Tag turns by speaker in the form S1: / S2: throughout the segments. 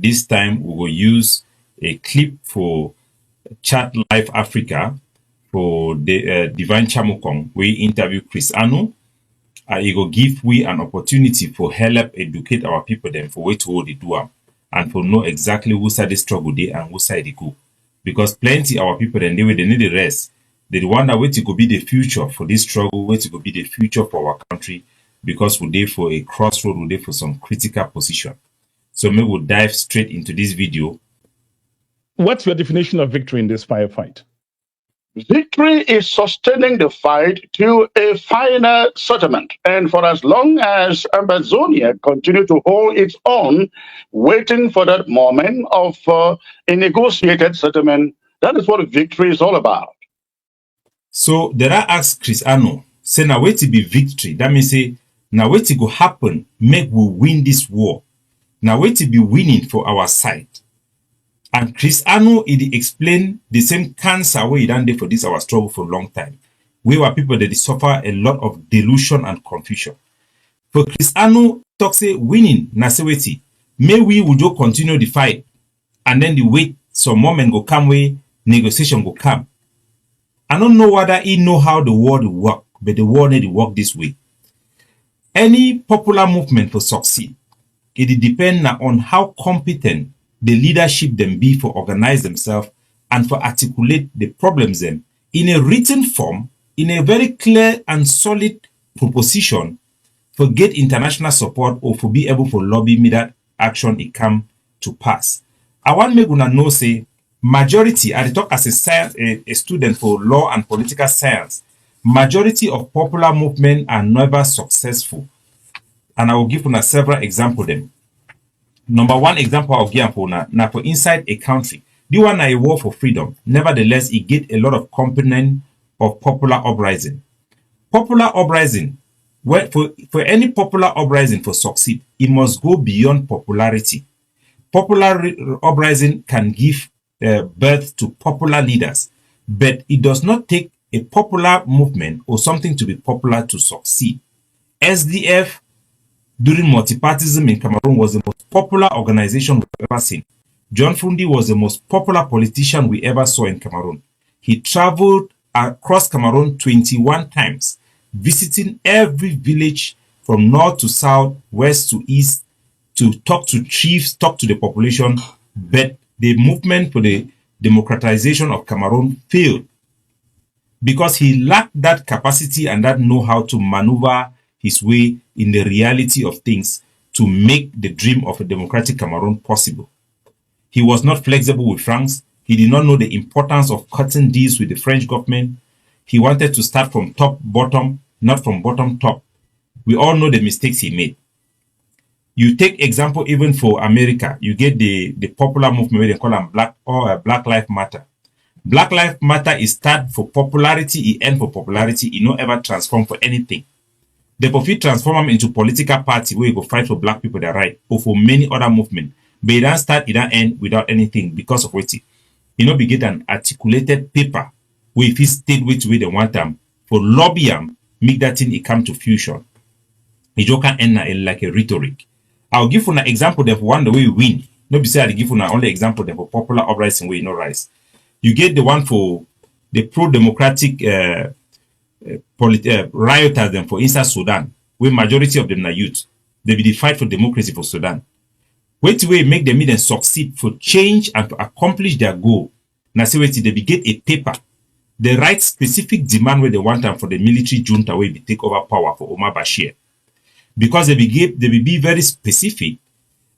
S1: This time we will use a clip for Chat Live Africa for the Divine Chamukong. We interview Chris Anu. It will give we an opportunity for help educate our people then for way to hold the do and for know exactly who side the struggle they and who side they go. Because plenty our people then they need the rest. They wonder what it could be the future for this struggle, what it could be the future for our country, because we're there for a crossroad, we're there for some critical position. So maybe we'll dive straight into this video.
S2: What's your definition of victory in this firefight?
S3: Victory is sustaining the fight to a final settlement. And for as long as Amazonia continue to hold its own, waiting for that moment of a negotiated settlement, that is what victory is all about.
S1: So there I ask Chris Anu, say now wait to be victory. That means say now wait to go happen, make we win this war. Now wait to be winning for our side. And Chris Anu, he explained the same cancer where he done there for this our struggle for a long time. We were people that suffer a lot of delusion and confusion. For Chris Anu, talk say winning, na say wait, may we would just continue the fight, and then the wait some moment go come way, negotiation go come. I don't know whether he know how the world work, but the world need to work this way. Any popular movement for succeed, it depends on how competent the leadership them be for organize themselves and for articulate the problems them in a written form, in a very clear and solid proposition for get international support or for be able for lobby me that action it come to pass. I want me gonna know say majority, I talk as a student for law and political science, majority of popular movement are never successful. And I will give you several examples them. Number one example I'll give for now for inside a country. The one a war for freedom. Nevertheless, it get a lot of component of popular uprising. Popular uprising, where for any popular uprising for succeed, it must go beyond popularity. Popular uprising can give birth to popular leaders, but it does not take a popular movement or something to be popular to succeed. SDF during multipartyism in Cameroon was the most popular organization we've ever seen. John Fundi was the most popular politician we ever saw in Cameroon. He traveled across Cameroon 21 times, visiting every village from north to south, west to east, to talk to chiefs, talk to the population, but the movement for the democratization of Cameroon failed because he lacked that capacity and that know-how to maneuver his way in the reality of things to make the dream of a democratic Cameroon possible. He was not flexible with France. He did not know the importance of cutting deals with the French government. He wanted to start from top bottom, not from bottom top. We all know the mistakes he made. You take example even for America, you get the popular movement where they call them Black Lives Matter. Black Lives Matter is start for popularity, it end for popularity, it not ever transform for anything. They profit transform them into political party where you go fight for black people their right or for many other movements. But it don't start, it don't end without anything because of what be get an articulated paper where if he state which way they want them for lobby them, make that thing it come to fusion. It just can end like a rhetoric. I'll give you an example of one the way you win. No be say I give you only example of a popular uprising way no rise. You get the one for the pro-democratic rioters them for inside Sudan, where majority of them are youth. They be the fight for democracy for Sudan. Wait way make them then succeed for change and to accomplish their goal. Now say wait they be get a paper. They write specific demand where they want them for the military junta where they take over power for Omar Bashir. Because they will be very specific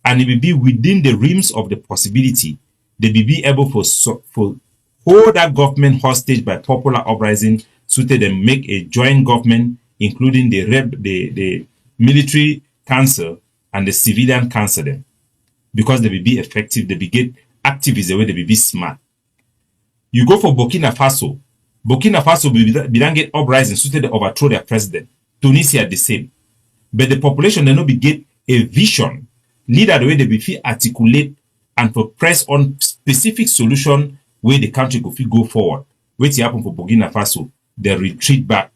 S1: and it will be within the realms of the possibility. They will be able for hold that government hostage by popular uprising so that they make a joint government, including the military council and the civilian council then. Because they will be effective, they will get activists the way they will be smart. You go for Burkina Faso. Burkina Faso will be get uprising so that they overthrow their president. Tunisia the same. But the population they not be get a vision, leader the way they be feel articulate and for press on specific solution where the country could go forward. Wait happen for Burkina Faso, they retreat back.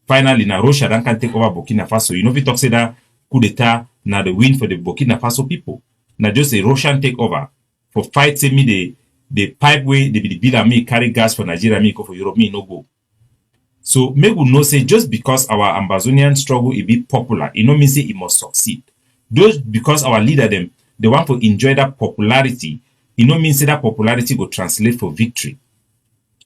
S1: Finally, now Russia then can take over Burkina Faso. You know if you talk say that coup d'etat now the win for the Burkina Faso people. na just a Russian takeover for fight say me the pipe way they be the bill and me carry gas for Nigeria, me go for Europe, me no go. So make we know say just because our Amazonian struggle it be popular, it no mean say it must succeed. Just because our leader them they want to enjoy that popularity, it no mean say that popularity will translate for victory.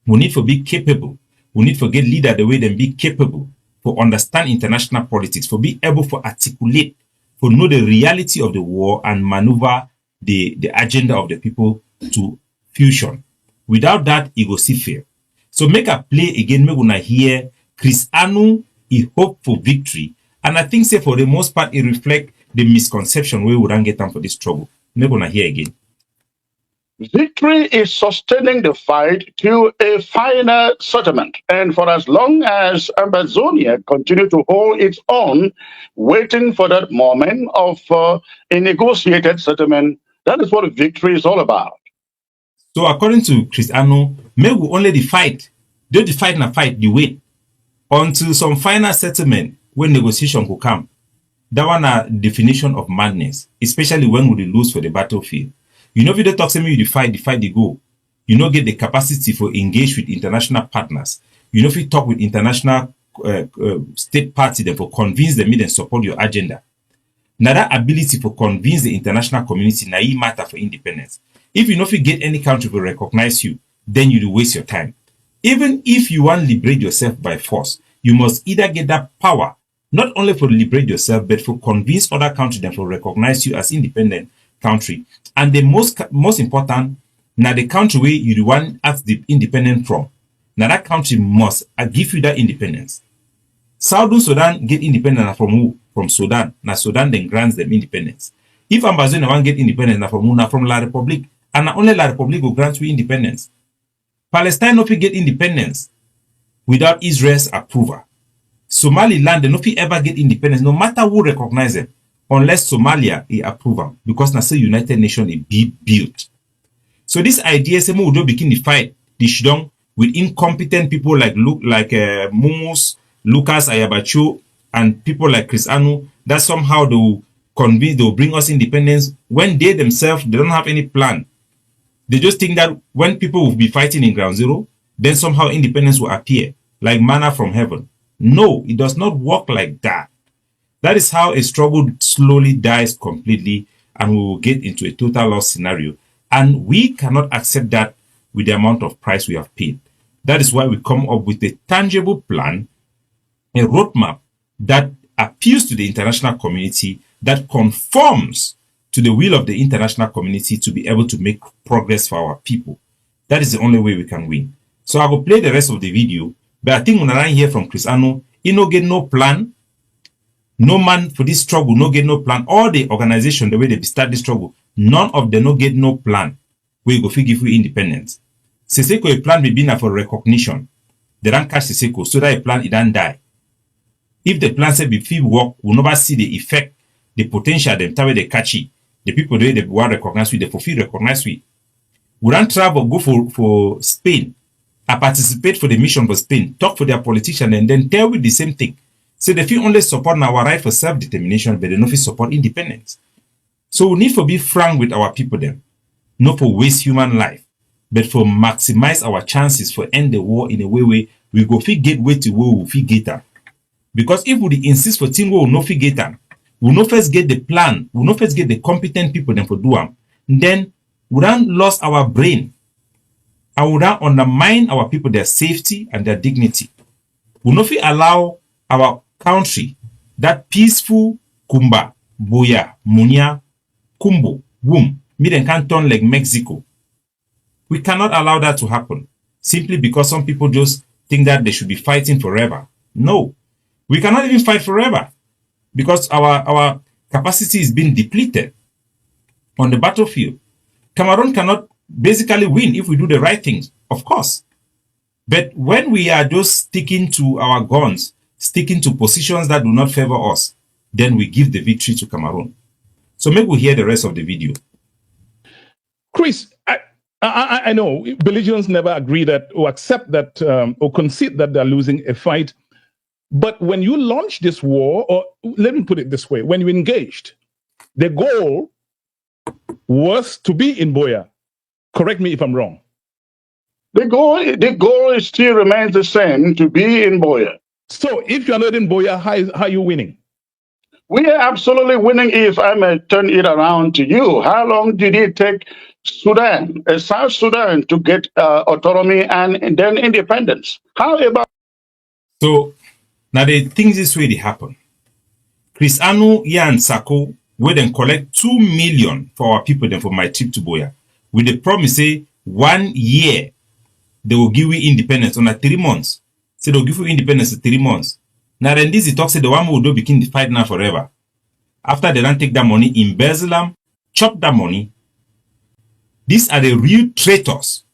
S1: We need to be capable. We need to get leader the way them be capable for understand international politics, for be able to articulate, for know the reality of the war and maneuver the agenda of the people to fusion. Without that, it will see fail. So make a play again, make una hear Chris Anu, he hope for victory. And I think say for the most part, it reflect the misconception we wouldn't get them for this trouble. Make una hear again.
S3: Victory is sustaining the fight to a final settlement. And for as long as Amazonia continue to hold its own, waiting for that moment of a negotiated settlement, that is what victory is all about.
S1: So according to Chris Anu, may we only the fight, don't the fight na fight, the wait until some final settlement when negotiation will come. That one a definition of madness, especially when we lose for the battlefield. You know, if you don't talk to me, the fight they go. You know, get the capacity for engage with international partners. You know, if you talk with international state party, then for convince them and support your agenda. Now that ability for convince the international community, now it matter for independence. If you know if you get any country to recognize you, then you will waste your time. Even if you want to liberate yourself by force, you must either get that power, not only for liberate yourself, but for convince other countries then for recognize you as independent country. And the most important, now the country where you want as the independent from, now that country must give you that independence. Southern Sudan get independent from who? From Sudan. Now Sudan then grants them independence. If Ambazonia want get independence, now from who? Now from La Republic. And now only La Republic will grant you independence. Palestine no fit get independence without Israel's approval. Somaliland they no fit ever get independence, no matter who recognize them, unless Somalia is approval, because now say United Nations is be built. So this idea say we don't begin the fight, the shidong with incompetent people like Mumus, Lucas Ayabacho, and people like Chris Anu, that somehow they'll bring us independence when they themselves they don't have any plan. They just think that when people will be fighting in ground zero, then somehow independence will appear like manna from heaven. No, it does not work like that. That is how a struggle slowly dies completely and we will get into a total loss scenario. And we cannot accept that with the amount of price we have paid. That is why we come up with a tangible plan, a roadmap that appeals to the international community, that conforms to the will of the international community to be able to make progress for our people. That is the only way we can win. So I will play the rest of the video, but I think when I hear from Chris Anu, he no get no plan. No man for this struggle, no get no plan. All the organization, the way they start this struggle, none of them no get no plan. We go give you independence. Seseko a plan may be for recognition. They don't catch Seseko, so that a plan it don't die. If the plan say be work, we'll never see the effect, the potential, them time they catch it. The people they want recognize we, they fulfill recognize we. We don't travel, go for Spain. I participate for the mission for Spain, talk for their politician, and then tell with the same thing. So they feel only support our right for self-determination, but they don't feel support independence. So we need to be frank with our people then. Not for waste human life, but for maximize our chances for end the war in a way we go fit get way to where we fit get them. Because if we insist for thing we will not fit get them, we will not first get the plan, we will not first get the competent people then for do them, then we don't lose our brain. And we don't undermine our people, their safety and their dignity. We will not fit allow our country, that peaceful Kumba, Boya, Munya, Kumbo, Wum, Miden can turn like Mexico. We cannot allow that to happen simply because some people just think that they should be fighting forever. No, we cannot even fight forever because our capacity is being depleted on the battlefield. Cameroon cannot basically win if we do the right things, of course. But when we are just sticking to our guns, sticking to positions that do not favor us, then we give the victory to Cameroon. So maybe we hear the rest of the video.
S2: Chris, I know belligerents never agree that or accept that or concede that they're losing a fight. But when you launch this war, or let me put it this way, when you engaged, the goal was to be in Boya. Correct me if I'm wrong.
S3: The goal still remains the same, to be in Boya.
S2: So if you're not in Boya, how are you winning?
S3: We are absolutely winning. If I may turn it around to you, how long did it take Sudan, South Sudan, to get autonomy and then independence? How about?
S1: So now the things this way they happen. Chris Anu, Yan Sako, we then collect 2 million for our people then for my trip to Boya. With the promise say 1 year they will give you independence on 3 months. So they'll give you independence in 3 months. Now then this talk say the one who will do begin the fight now forever. After they don't take that money, embezzle them, chop that money. These are the real traitors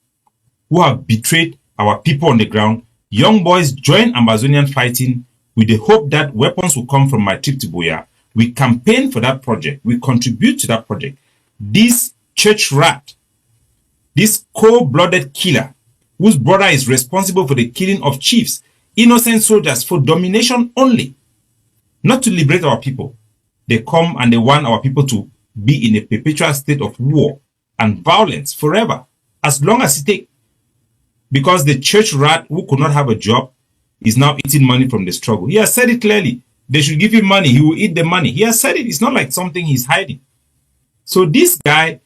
S1: who have betrayed our people on the ground. Young boys join Amazonian fighting with the hope that weapons will come from my trip to Boya. We campaign for that project. We contribute to that project. This church rat, this cold-blooded killer, whose brother is responsible for the killing of chiefs, innocent soldiers for domination only, not to liberate our people. They come and they want our people to be in a perpetual state of war and violence forever, as long as it takes. Because the church rat who could not have a job is now eating money from the struggle. He has said it clearly. They should give him money. He will eat the money. He has said it. It's not like something he's hiding. So this guy,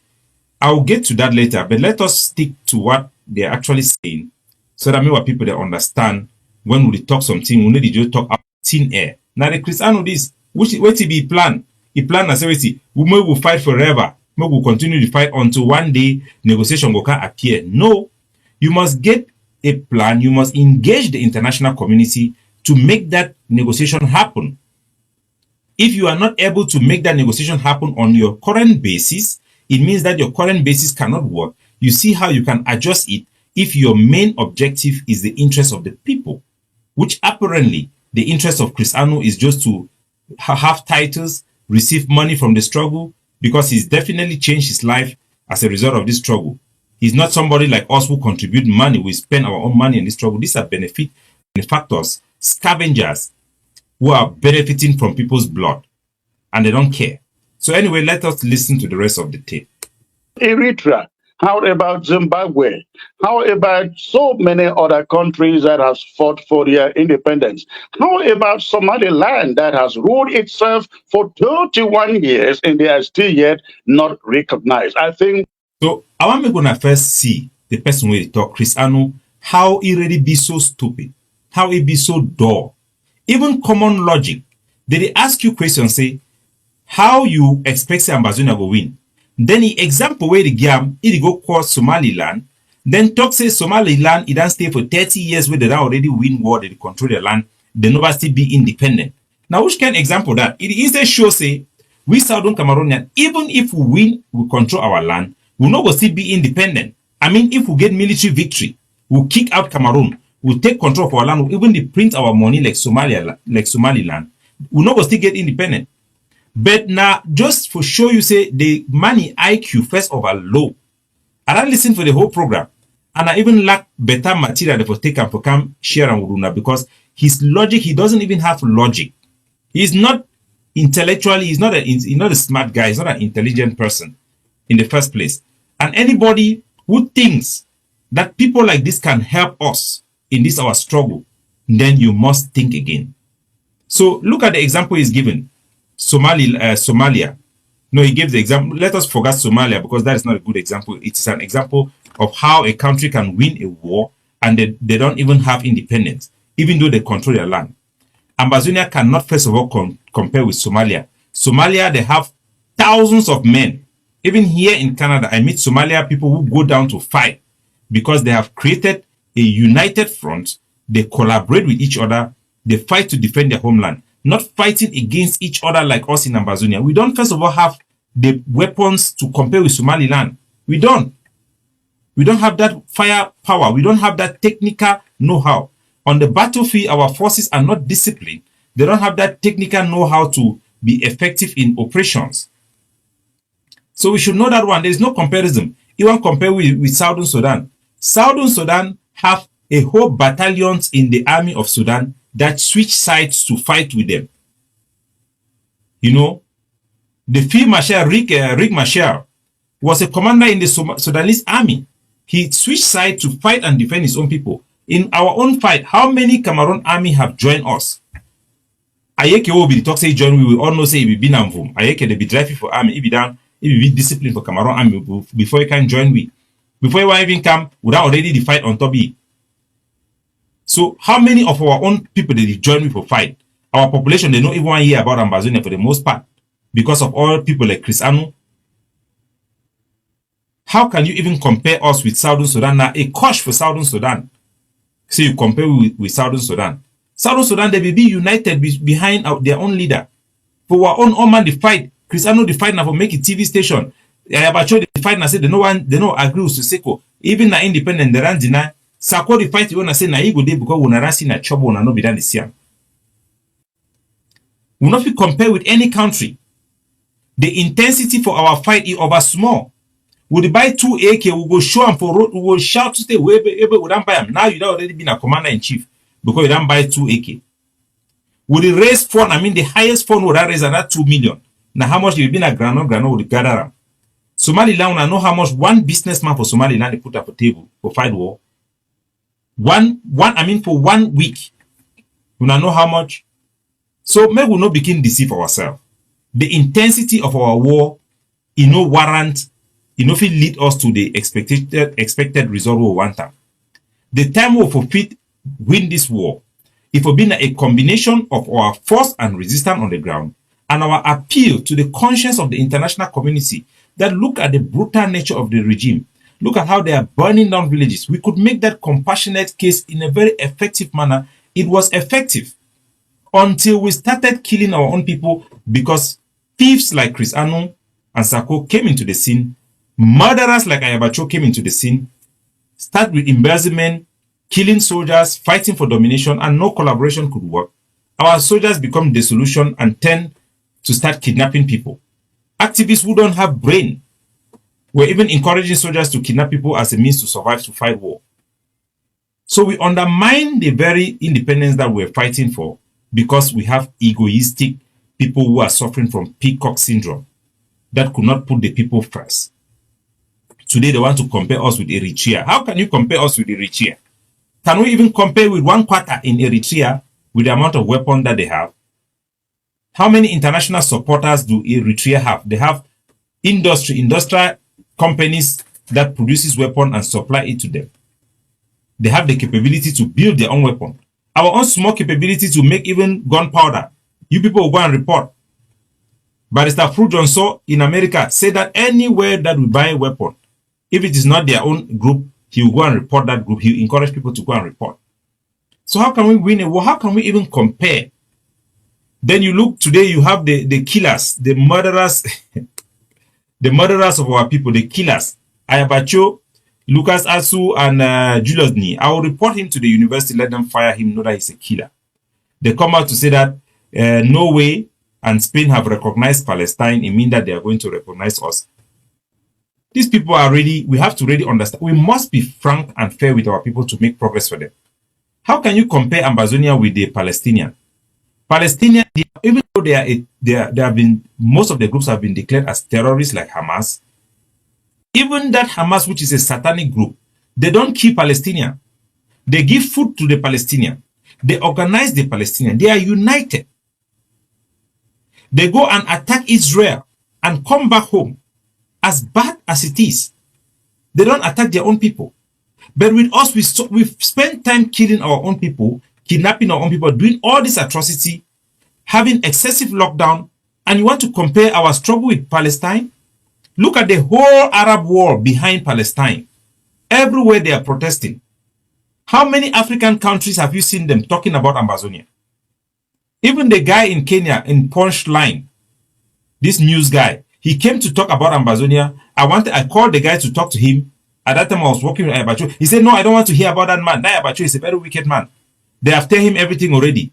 S1: I'll get to that later, but let us stick to what they're actually saying so that maybe people they understand when we talk something, we need to just talk about thin air. Now the Christian this, which wait to be plan. He plan as we will fight forever. We will continue to fight until one day negotiation will appear. No, you must get a plan. You must engage the international community to make that negotiation happen. If you are not able to make that negotiation happen on your current basis, it means that your current basis cannot work. You see how you can adjust it if your main objective is the interest of the people, which apparently the interest of Chris Anu is just to have titles, receive money from the struggle, because he's definitely changed his life as a result of this struggle. He's not somebody like us who contribute money. We spend our own money in this struggle. These are benefactors, scavengers who are benefiting from people's blood, and they don't care. So anyway, let us listen to the rest of the tape.
S3: Eritrea. How about Zimbabwe? How about so many other countries that have fought for their independence? How about Somaliland that has ruled itself for 31 years and they are still yet not recognized? I think.
S1: So I want me gonna first see the person where they talk, Chris Anu, how he really be so stupid, how he be so dull. Even common logic. They ask you questions, say, how you expect say Ambazonia will win? Then he example where the game, he go call Somaliland, then talk say Somaliland, he don't stay for 30 years where they already win war, they control the land, they never still be independent. Now, which can example that? It instead show say, we Southern Cameroonian, even if we win, we control our land, we'll not go still be independent. I mean, if we get military victory, we'll kick out Cameroon, we'll take control of our land, we'll even print our money like Somaliland, we'll not go still get independent. But now, just for show you say the money IQ first of all low. I don't listen for the whole program. And I even lack better material for take and for come share and Uruna because his logic, he doesn't even have logic. He's not intellectually, he's not a smart guy, he's not an intelligent person in the first place. And anybody who thinks that people like this can help us in this our struggle, then you must think again. So look at the example he's given. Somalia. No, he gave the example. Let us forget Somalia because that is not a good example. It's an example of how a country can win a war and they don't even have independence, even though they control their land. Ambazonia cannot, first of all, compare with Somalia. Somalia, they have thousands of men. Even here in Canada, I meet Somalia people who go down to fight because they have created a united front. They collaborate with each other. They fight to defend their homeland. Not fighting against each other like us in Ambazonia. We don't, first of all, have the weapons to compare with Somaliland. We don't. We don't have that firepower. We don't have that technical know-how. On the battlefield, our forces are not disciplined. They don't have that technical know-how to be effective in operations. So we should know that one. There is no comparison. Even compare with Southern Sudan. Southern Sudan have a whole battalions in the army of Sudan that switch sides to fight with them. You know, the field marshal, Rick Marshal, was a commander in the Sudanese army. He switched sides to fight and defend his own people. In our own fight, how many Cameroon army have joined us? Ayeke will be talk say join, we will all know say he be Namvum. Ayeke they be driving for army, he be down, he be disciplined for Cameroon army before he can join we. Before he even come, without already the fight on top of. So how many of our own people did join me for fight? Our population, they don't even want to hear about Ambazonia for the most part because of all people like Chris Anu. How can you even compare us with Southern Sudan now? A coach for Southern Sudan. So you compare with Southern Sudan. Southern Sudan, they will be united behind their own leader. For our own man, the fight. Chris Anu, the fight now for make a TV station. Yabacho, the fight now say they no agree with Siseko. Even na independent, they ran deny. Sako, the fight you want to say na ego day because we na see na trouble na no be done this year. We not be compared with any country. The intensity for our fight is over small. We buy 2 AK, we go show them for road, we will shout to stay we don't buy them. Now you don't already been a commander in chief because you don't buy 2 AK. We raise fund, I mean the highest fund would raise another 2 million. Now how much you been a grano would gather them. Somaliland, I know how much one businessman for Somaliland they put up a table for fight war. For 1 week. We know how much. So maybe we not begin to deceive ourselves. The intensity of our war, warrant, if it lead us to the expected result we want. The time we will win this war, it will be a combination of our force and resistance on the ground and our appeal to the conscience of the international community that look at the brutal nature of the regime. Look at how they are burning down villages. We could make that compassionate case in a very effective manner. It was effective until we started killing our own people because thieves like Chris Anu and Sako came into the scene. Murderers like Ayabacho came into the scene. Start with embezzlement, killing soldiers, fighting for domination, and no collaboration could work. Our soldiers become dissolution and tend to start kidnapping people. Activists who don't have brain were even encouraging soldiers to kidnap people as a means to survive to fight war. So we undermine the very independence that we're fighting for because we have egoistic people who are suffering from peacock syndrome that could not put the people first. Today they want to compare us with Eritrea. How can you compare us with Eritrea? Can we even compare with 1/4 in Eritrea with the amount of weapons that they have? How many international supporters do Eritrea have? They have industrial companies that produces weapons and supply it to them. They have the capability to build their own weapon. Our own small capability to make even gunpowder. You people will go and report. Barrister Fru Johnson in America said that anywhere that we buy a weapon, if it is not their own group, he will go and report that group. He will encourage people to go and report. So how can we win a war? How can we even compare? Then you look today, you have the killers, the murderers, the murderers of our people, the killers. Ayabacho, Lucas Asu, and Julius Ni. I will report him to the university, let them fire him, know that he's a killer. They come out to say that Norway and Spain have recognized Palestine. It means that they are going to recognize us. These people are ready. We have to really understand. We must be frank and fair with our people to make progress for them. How can you compare Ambazonia with the Palestinian? Palestinian, even though they have been, most of the groups have been declared as terrorists like Hamas. Even that Hamas, which is a satanic group, they don't kill Palestinian. They give food to the Palestinian. They organize the Palestinian. They are united. They go and attack Israel and come back home. As bad as it is, they don't attack their own people. But with us, we spend time killing our own people, kidnapping our own people, doing all this atrocity, having excessive lockdown, and you want to compare our struggle with Palestine? Look at the whole Arab world behind Palestine. Everywhere they are protesting. How many African countries have you seen them talking about Ambazonia? Even the guy in Kenya, in Punchline, this news guy, he came to talk about Ambazonia. I called the guy to talk to him. At that time, I was working with Ayabacho. He said, no, I don't want to hear about that man. That Ayabacho is a very wicked man. They have told him everything already.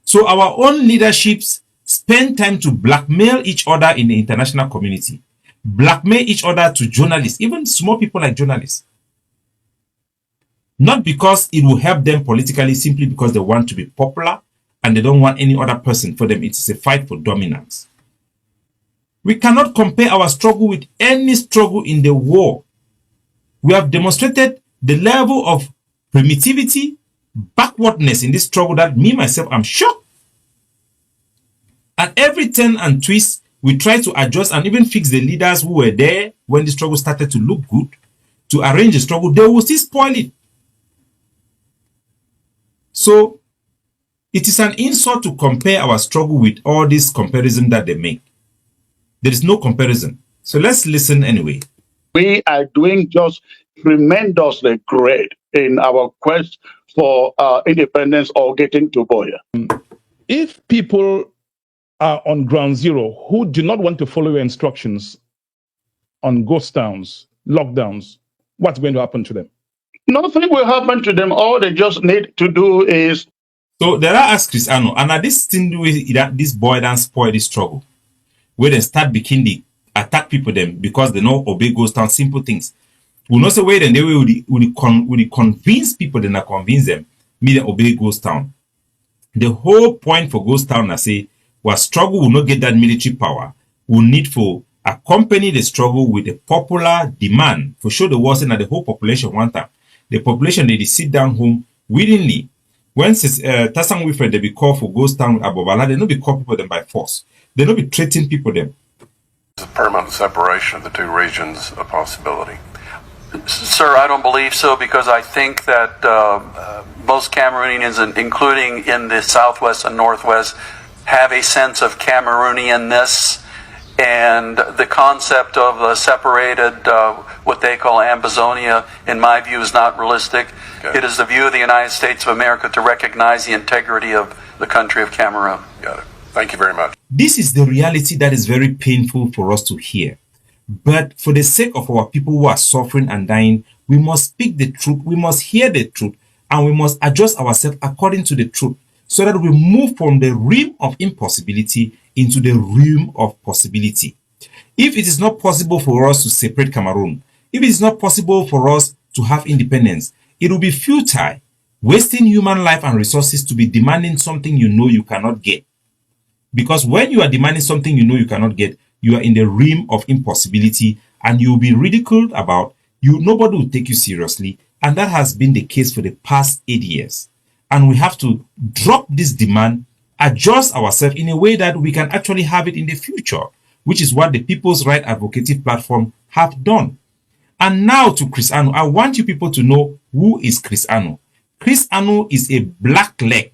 S1: So our own leaderships spend time to blackmail each other in the international community. Blackmail each other to journalists, even small people like journalists. Not because it will help them politically, simply because they want to be popular and they don't want any other person for them. It's a fight for dominance. We cannot compare our struggle with any struggle in the war. We have demonstrated the level of primitivity, backwardness in this struggle that me, myself, I'm shocked. At every turn and twist, we try to adjust and even fix the leaders who were there when the struggle started to look good, to arrange the struggle. They will still spoil it. So it is an insult to compare our struggle with all this comparison that they make. There is no comparison. So let's listen anyway.
S3: We are doing just tremendously great in our quest for independence or getting to Boya.
S2: If people are on ground zero who do not want to follow your instructions on ghost towns, lockdowns, what's going to happen to them?
S3: Nothing will happen to them. All they just need to do is...
S1: So there are asked Chris Ano, and at this thing that this boy done spoil this struggle, where they start begin the attack people them because they know obey ghost town, simple things. We not say where then they will convince people, then I convince them, me they obey ghost town. The whole point for ghost town, I say, was struggle will not get that military power. We need for accompany the struggle with a popular demand for show the world that the whole population want that. The population they sit down home willingly. When Tasang Wilfred they be called for ghost town with Abobala, they not be call people them by force. They not be threatening people them.
S4: Is permanent separation of the two regions a possibility?
S5: Sir, I don't believe so, because I think that most Cameroonians, including in the Southwest and Northwest, have a sense of Cameroonianness, and the concept of a separated, what they call Ambazonia, in my view, is not realistic. Okay. It is the view of the United States of America to recognize the integrity of the country of Cameroon.
S4: Got it. Thank you very much.
S1: This is the reality that is very painful for us to hear. But for the sake of our people who are suffering and dying, we must speak the truth, we must hear the truth, and we must adjust ourselves according to the truth, so that we move from the realm of impossibility into the realm of possibility. If it is not possible for us to separate Cameroon, if it is not possible for us to have independence, it will be futile, wasting human life and resources to be demanding something you know you cannot get. Because when you are demanding something you know you cannot get, you are in the realm of impossibility, and you will be ridiculed about. Nobody will take you seriously, and that has been the case for the past 8 years. And we have to drop this demand, adjust ourselves in a way that we can actually have it in the future, which is what the People's Right Advocative Platform have done. And now to Chris Ano, I want you people to know who is Chris Ano. Chris Ano is a black leg.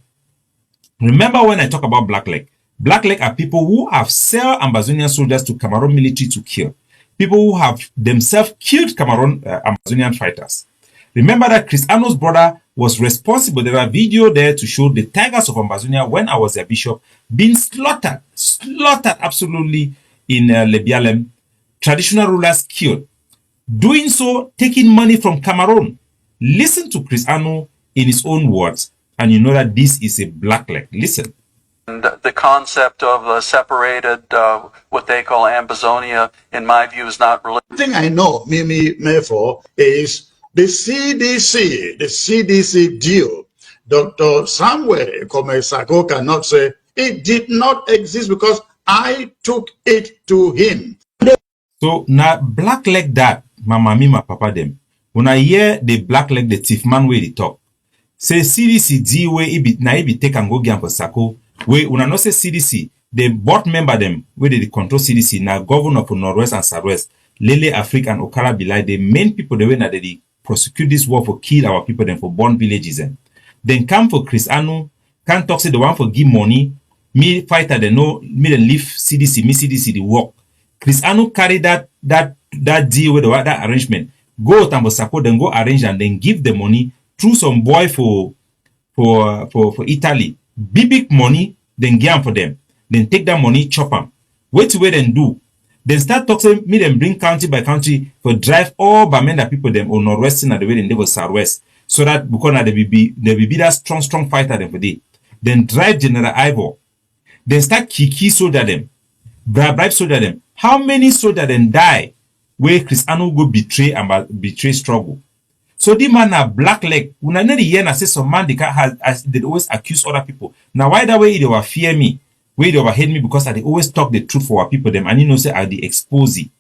S1: Remember when I talk about black leg? Black leg are people who have sell Ambazonian soldiers to Cameroon military to kill. People who have themselves killed Cameroon Amazonian fighters. Remember that Chris Ano's brother was responsible. There are videos there to show the tigers of Ambazonia when I was their bishop being slaughtered absolutely in Lebialem. Traditional rulers killed. Doing so, taking money from Cameroon. Listen to Chris Ano in his own words, and you know that this is a black leg. Listen.
S5: And the concept of a separated, what they call Ambazonia, in my view, is not realistic.
S6: The thing I know, therefore, is the CDC deal. Dr. Samuel Komesako cannot say it did not exist because I took it to him.
S1: So now black leg that mama me my papa them. When I hear the black leg the thief man where they talk, say CDC deal where it be take and go get for Sako. We una no say CDC, the board member them where they control CDC now governor for Northwest and Southwest, Lele Africa and Okara Bilai, the main people the way that they prosecute this war for kill our people them for born villages them. Then come for Chris Ano, can't talk say the one for give money, me fighter they know me then leave CDC, me CDC the work. Chris Ano carry that deal with that arrangement. Go to Tambosako, then go arrange and then give the money through some boy for Italy. Big money, then give for them. Then take that money, chop them. Wait and do. Then start talking, me them bring county by county for drive all Bamenda people them or Northwestern and the way they go Southwest. So that because they will be that strong fighter them for day. Then drive General Ivor. Then start kiki soldier them. Bribe soldier them. How many soldiers then die where Chris Ano go betray struggle? So the man a black leg. When I know the year I say some man they always accuse other people. Now why that way they will fear me? Where they overhead me because I dey always talk the truth for our people them, and you know say I dey expose it.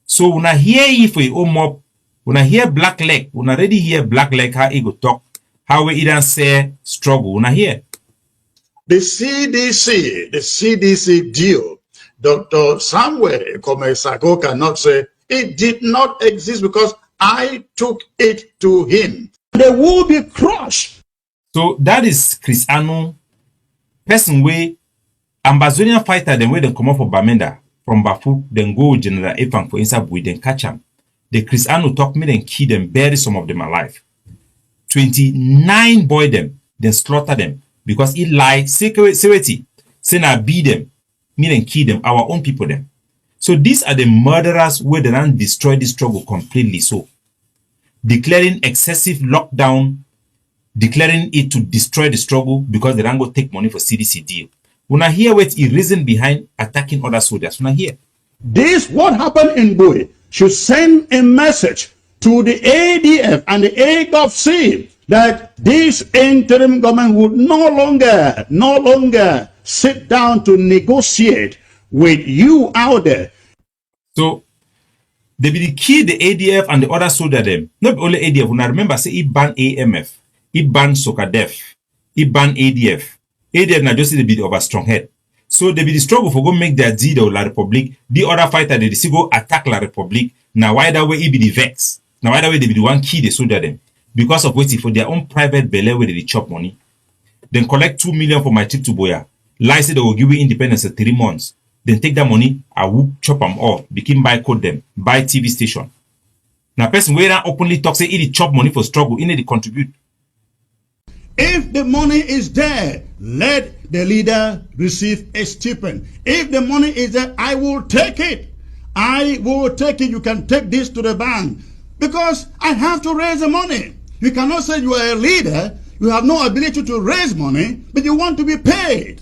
S1: So when I hear if we own up, when I hear black leg, when I already hear black leg how he go talk, how we either say struggle, when I hear.
S6: The CDC deal, Dr. Samuel Komesako cannot say it did not exist because I took it to him. They will be crushed.
S1: So that is Chris Anu, person way Ambazonian fighter, then way they come up for Bamenda from Bafu, then go General Efang for inside Bui, then catch them. The Chris Anu talk me, then kill them, bury some of them alive. 29 boy them, then slaughter them because he lied, say na beat them, me then kill them, our own people them. So these are the murderers where they don't destroy the struggle completely. So declaring excessive lockdown, declaring it to destroy the struggle because they don't go take money for CDC deal. When I hear what is reason behind attacking other soldiers, when I hear
S3: This, what happened in Bui, should send a message to the ADF and the AGOVC that this interim government would no longer sit down to negotiate with you out there.
S1: so they be the key the ADF and the other soldier them. Not only ADF, when I remember say he ban AMF, he ban Sokadef, he ban ADF. ADF na just the bit of a strong head. So they be the struggle for go make their deal of La Republique. The other fighter they see go attack La Republique. Now why that way he be the vex? Now why that way they be the one key the soldier them? Because of waiting for their own private belly where they chop money. Then collect 2 million for my trip to Boya. Lie say they will give you independence at 3 months. Then take that money, I will chop them all, begin buy code them, buy TV station. Now person where openly talk say he chop money for struggle, he need to contribute.
S3: If the money is there, let the leader receive a stipend. If the money is there, I will take it. I will take it. You can take this to the bank because I have to raise the money. You cannot say you are a leader, you have no ability to raise money, but you want to be paid.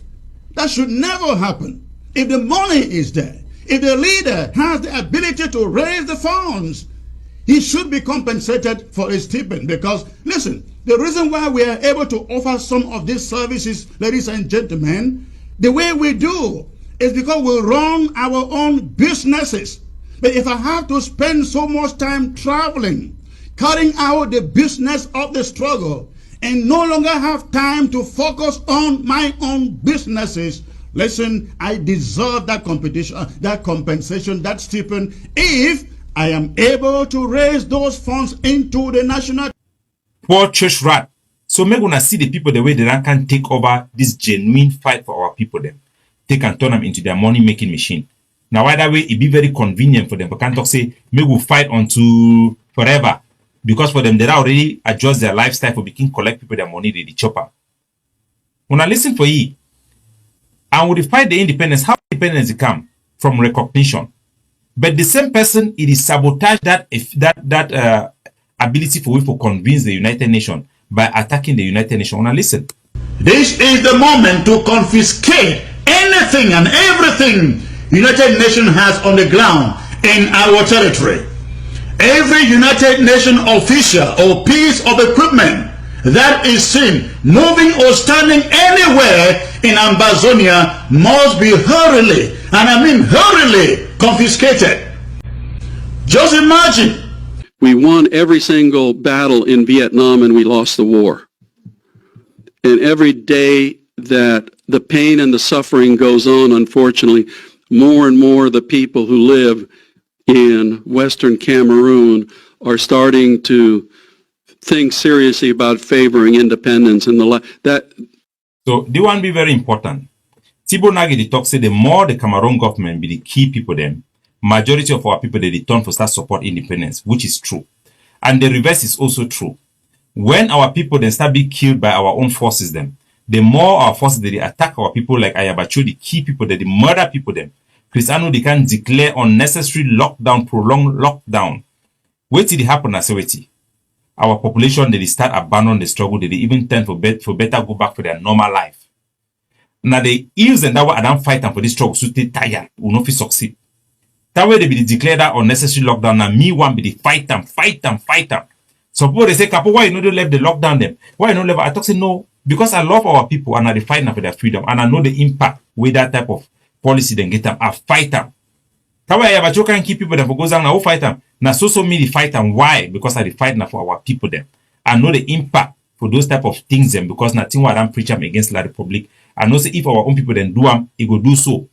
S3: That should never happen. If the money is there, if the leader has the ability to raise the funds, he should be compensated for his stipend because, listen, the reason why we are able to offer some of these services, ladies and gentlemen, the way we do is because we run our own businesses. But if I have to spend so much time traveling, carrying out the business of the struggle, and no longer have time to focus on my own businesses, listen, I deserve that competition, that compensation, that stipend, if I am able to raise those funds into the national.
S1: Poor church rat. So make una see the people the way they can take over this genuine fight for our people them. Take and turn them into their money making machine. Now why that way it be very convenient for them. But can't talk say maybe we'll fight unto forever. Because for them they already adjust their lifestyle for begin collect people their money they chopper. When I listen for ye, and we fight the independence, how independence it come? From recognition. But the same person, it is sabotage that ability for we to convince the United Nations by attacking the United Nations. Now listen.
S3: This is the moment to confiscate anything and everything United Nations has on the ground in our territory. Every United Nations official or piece of equipment that is seen moving or standing anywhere in Ambazonia must be hurriedly, and I mean hurriedly, confiscated. Just imagine.
S5: We won every single battle in Vietnam and we lost the war. And every day that the pain and the suffering goes on, unfortunately, more and more the people who live in Western Cameroon are starting to think seriously about favoring independence and that.
S1: So the one be very important. Tibo Nagi the talk say the more the Cameroon government be the key people them, majority of our people they return for start support independence, which is true. And the reverse is also true. When our people then start being killed by our own forces them, the more our forces they attack our people like Ayabacho, the key people that they murder people them. Cristiano they can declare unnecessary lockdown, prolonged lockdown. Wait till it happen as wait. Our population they start abandon the struggle, they even turn for better go back for their normal life. Now they use and that way I don't fight them for this struggle, so they tired, will not succeed. That way they be declare that unnecessary lockdown. Now me one be the fight them. So people they say, Capo, why you not left the lockdown them? Why you not left? I talk say no, Because I love our people and I fight for their freedom and I know the impact with that type of policy then get them. I fight them. Kawa ya bacho can keep people that for goes down now fight them. Now so me the fight them. Why? Because I fight now for our people them. I know the impact for those type of things them because nothing what I'm preaching against the Republic. I know say if our own people then do them, it go do so.